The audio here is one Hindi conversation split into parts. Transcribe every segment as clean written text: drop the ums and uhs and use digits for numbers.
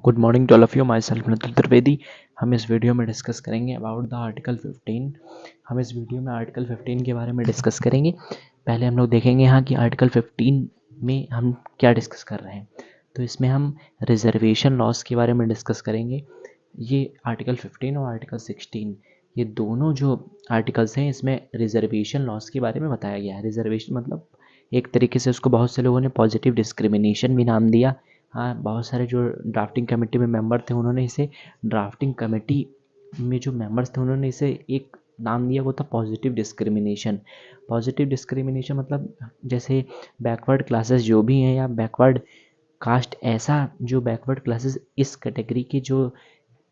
Good morning to all of you. Myself Nitin Trivedi. हम इस वीडियो में डिस्कस करेंगे अबाउट द आर्टिकल 15। हम इस वीडियो में आर्टिकल 15 के बारे में डिस्कस करेंगे। पहले हम लोग देखेंगे यहाँ कि आर्टिकल 15 में हम क्या डिस्कस कर रहे हैं। तो इसमें हम रिजर्वेशन लॉस के बारे में डिस्कस करेंगे। ये आर्टिकल 15 और आर्टिकल 16 ये दोनों जो आर्टिकल्स हैं इसमें रिजर्वेशन लॉस के बारे में बताया गया है। रिजर्वेशन मतलब एक तरीके से उसको बहुत से लोगों ने पॉजिटिव डिस्क्रिमिनेशन भी नाम दिया। हाँ, बहुत सारे जो ड्राफ्टिंग कमेटी में मेंबर थे उन्होंने इसे ड्राफ्टिंग कमेटी में जो मेंबर्स थे उन्होंने इसे एक नाम दिया, वो था पॉजिटिव डिस्क्रिमिनेशन। पॉजिटिव डिस्क्रिमिनेशन मतलब जैसे बैकवर्ड क्लासेस जो भी हैं या बैकवर्ड कास्ट, ऐसा जो बैकवर्ड क्लासेस इस कैटेगरी के जो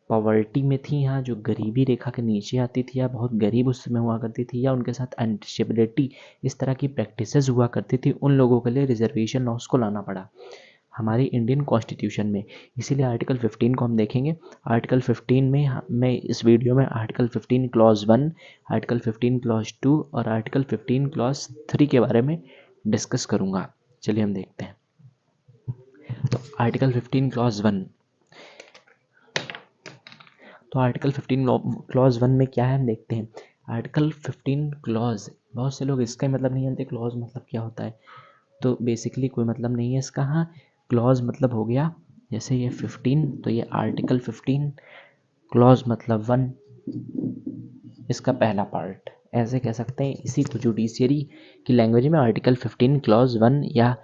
पॉवर्टी में थी, यहाँ जो गरीबी रेखा के नीचे आती थी या बहुत गरीब उस समय हुआ करती थी या उनके साथ अनडिसेबिलिटी इस तरह की प्रैक्टिसेस हुआ करती थी, उन लोगों के लिए रिजर्वेशन लॉस को लाना पड़ा हमारी इंडियन कॉन्स्टिट्यूशन में। इसीलिए आर्टिकल 15 को हम देखेंगे। आर्टिकल 15 में मैं इस वीडियो में आर्टिकल 15 क्लॉज 1, आर्टिकल 15 क्लॉज 2 और आर्टिकल 15 क्लॉज 3 के बारे में डिस्कस करूँगा। चलिए हम देखते हैं। तो आर्टिकल 15 क्लॉज 1, तो आर्टिकल 15 क्लॉज 1 में क्या है हम देखते हैं। आर्टिकल 15 क्लॉज, बहुत से लोग इसका मतलब नहीं जानते क्लॉज मतलब क्या होता है। तो बेसिकली कोई मतलब नहीं है इसका। हाँ, क्लॉज मतलब हो गया जैसे ये 15 तो ये आर्टिकल 15, क्लॉज मतलब 1, इसका पहला पार्ट ऐसे कह सकते हैं। इसी को जुडिशियरी की लैंग्वेज में आर्टिकल 15 क्लॉज 1 या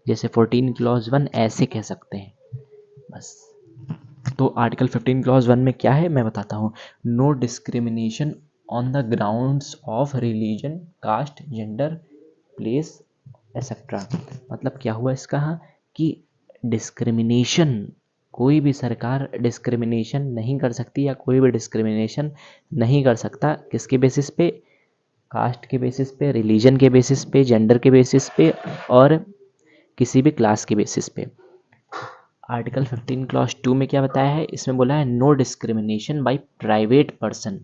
जैसे 14 क्लॉज 1 ऐसे कह सकते हैं बस। तो आर्टिकल 15 क्लॉज 1 में क्या है मैं बताता हूँ। No discrimination on the grounds of religion, caste, gender, place etcetera. मतलब क्या हुआ इसका, हाँ, कि डिस्क्रिमिनेशन, कोई भी सरकार डिस्क्रिमिनेशन नहीं कर सकती या कोई भी डिस्क्रिमिनेशन नहीं कर सकता। किसके बेसिस पे? कास्ट के बेसिस पे, रिलीजन के बेसिस पे, जेंडर के बेसिस पे और किसी भी क्लास के बेसिस पे। आर्टिकल 15 क्लॉज 2 में क्या बताया है, इसमें बोला है no discrimination by private person,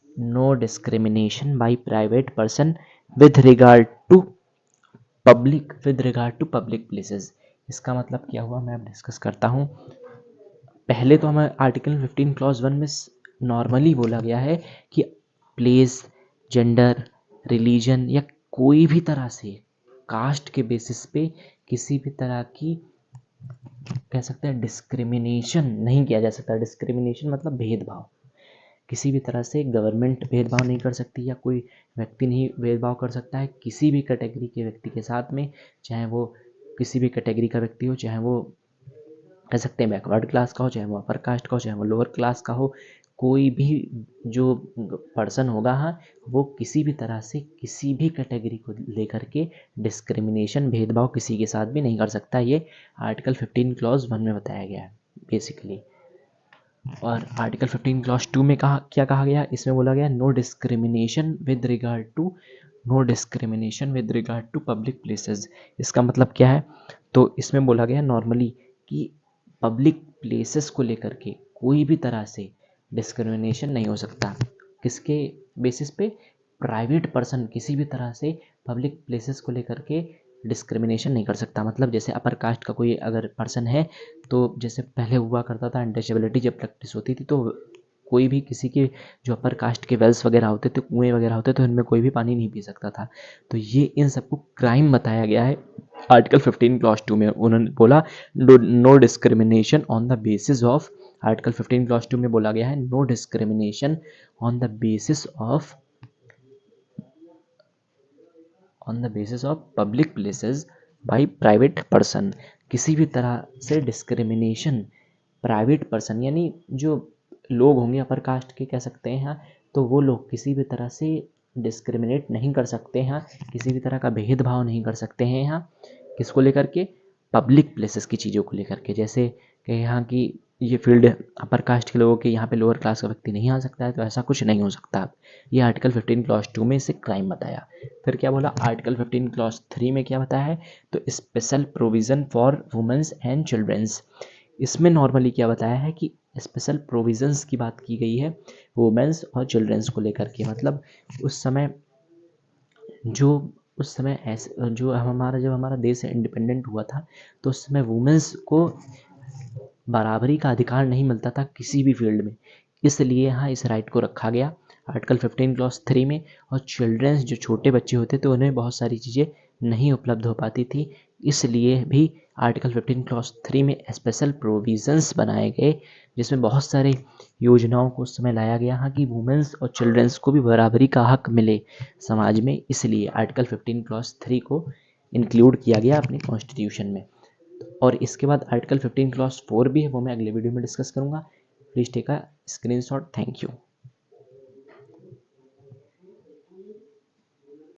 no discrimination by private person with regard to public places. इसका मतलब क्या हुआ मैं अब डिस्कस करता हूँ। पहले तो हमें आर्टिकल 15 क्लॉज 1 में नॉर्मली बोला गया है कि प्लेस, जेंडर, रिलीजन या कोई भी तरह से कास्ट के बेसिस पे किसी भी तरह की कह सकते हैं डिस्क्रिमिनेशन नहीं किया जा सकता। डिस्क्रिमिनेशन मतलब भेदभाव। किसी भी तरह से गवर्नमेंट भेदभाव नहीं कर सकती या कोई व्यक्ति नहीं भेदभाव कर सकता है किसी भी कैटेगरी के व्यक्ति के साथ में, चाहे वो किसी भी कैटेगरी का व्यक्ति हो, चाहे वो कह सकते हैं बैकवर्ड क्लास का हो, चाहे वो अपर कास्ट का हो, चाहे वो लोअर क्लास का हो। कोई भी जो पर्सन होगा, हाँ, वो किसी भी तरह से किसी भी कैटेगरी को लेकर के डिस्क्रिमिनेशन, भेदभाव किसी के साथ भी नहीं कर सकता। ये आर्टिकल 15 क्लॉज 1 में बताया गया है बेसिकली। और आर्टिकल 15 क्लॉज 2 में क्या कहा गया, इसमें बोला गया no discrimination with regard to public places. इसका मतलब क्या है, तो इसमें बोला गया नॉर्मली कि पब्लिक प्लेसेस को लेकर के कोई भी तरह से डिस्क्रिमिनेशन नहीं हो सकता। किसके बेसिस पे? प्राइवेट पर्सन किसी भी तरह से पब्लिक प्लेसेस को लेकर के डिस्क्रिमिनेशन नहीं कर सकता। मतलब जैसे अपर कास्ट का कोई अगर पर्सन है, तो जैसे पहले हुआ करता था अनटचेबिलिटी जब प्रैक्टिस होती थी, तो कोई भी किसी के जो अपर कास्ट के वेल्स वगैरह होते थे, कुएँ वगैरह होते थे, उनमें कोई भी पानी नहीं पी सकता था। तो ये इन सबको क्राइम बताया गया है आर्टिकल 15 क्लॉज 2 में। उन्होंने बोला no discrimination on the basis of, article 15 clause 2 में बोला गया है no discrimination on the basis of public places by private person. किसी भी तरह से डिस्क्रिमिनेशन प्राइवेट पर्सन यानी जो लोग होंगे अपर कास्ट के कह सकते हैं, हाँ, तो वो लोग किसी भी तरह से डिस्क्रिमिनेट नहीं कर सकते हैं, किसी भी तरह का भेदभाव नहीं कर सकते हैं यहाँ। किसको लेकर के? पब्लिक प्लेसेस की चीज़ों को लेकर के। जैसे कि यहाँ की ये फील्ड अपर कास्ट के लोगों के यहाँ पे लोअर क्लास का व्यक्ति नहीं आ सकता है, तो ऐसा कुछ नहीं हो सकता। ये आर्टिकल 15 क्लॉज 2 में इसे क्राइम बताया। फिर क्या बोला आर्टिकल 15 क्लॉज 3 में क्या बताया है, तो special provision for womens and childrens. इसमें नॉर्मली क्या बताया है कि स्पेशल प्रोविज़न्स की बात की गई है वुमेंस और चिल्ड्रंस को लेकर के। मतलब उस समय जो उस समय ऐसे जो हमारा जब हमारा देश इंडिपेंडेंट हुआ था, तो उस समय वुमेंस को बराबरी का अधिकार नहीं मिलता था किसी भी फील्ड में, इसलिए यहाँ इस राइट को रखा गया आर्टिकल 15 क्लॉज 3 में। और चिल्ड्रंस जो छोटे बच्चे होते थे उन्हें बहुत सारी चीज़ें नहीं उपलब्ध हो पाती थी, इसलिए भी आर्टिकल 15 क्लॉज 3 में स्पेशल प्रोविज़न्स बनाए गए, जिसमें बहुत सारे योजनाओं को उस समय लाया गया हाँ कि वुमेंस और चिल्ड्रंस को भी बराबरी का हक मिले समाज में, इसलिए आर्टिकल 15 क्लॉज 3 को इंक्लूड किया गया अपने कॉन्स्टिट्यूशन में। और इसके बाद आर्टिकल 15 क्लॉज 4 भी है, वो मैं अगले वीडियो में डिस्कस करूँगा। Please take a screenshot. Thank you.